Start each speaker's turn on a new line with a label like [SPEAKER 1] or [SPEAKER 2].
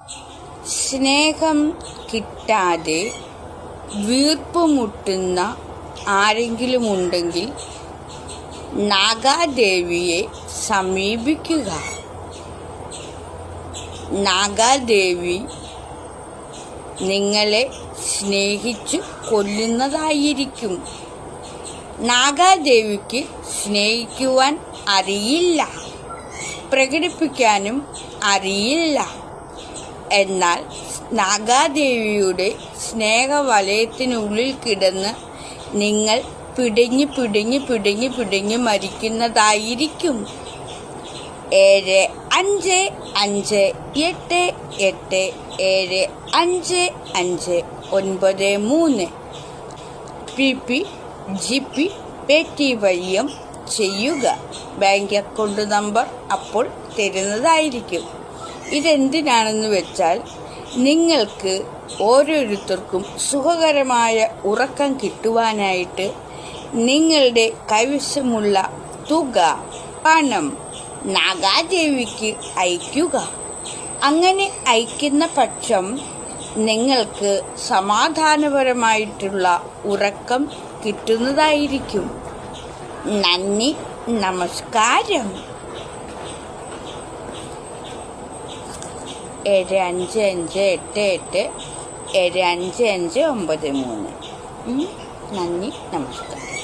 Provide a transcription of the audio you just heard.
[SPEAKER 1] സ്നേഹം കിട്ടാതെ വീർപ്പുമുട്ടുന്ന ആരെങ്കിലും ഉണ്ടെങ്കിൽ നാഗാദേവിയെ സമീപിക്കുക. നാഗാദേവി നിങ്ങളെ സ്നേഹിച്ചു കൊല്ലുന്നതായിരിക്കും. നാഗാദേവിക്ക് സ്നേഹിക്കുവാൻ അറിയില്ല, പ്രകടിപ്പിക്കാനും അറിയില്ല. എന്നാൽ നാഗാദേവിയുടെ സ്നേഹവലയത്തിനുള്ളിൽ കിടന്ന് നിങ്ങൾ പിടഞ്ഞ് മരിക്കുന്നതായിരിക്കും. 7558875593 PP GP Paytm വഴിയും ചെയ്യുക. ബാങ്ക് അക്കൗണ്ട് നമ്പർ അപ്പോൾ തരുന്നതായിരിക്കും. ഇതെന്തിനാണെന്ന് വെച്ചാൽ നിങ്ങൾക്ക് ഓരോരുത്തർക്കും സുഖകരമായ ഉറക്കം കിട്ടുവാനായിട്ട് നിങ്ങളുടെ കൈവശമുള്ള തുക, പണം നാഗാദേവിക്ക് അയക്കുക. അങ്ങനെ അയക്കുന്ന പക്ഷം നിങ്ങൾക്ക് സമാധാനപരമായിട്ടുള്ള ഉറക്കം കിട്ടുന്നതായിരിക്കും. നന്ദി, നമസ്കാരം. 7558875593. നന്ദി, നമസ്കാരം.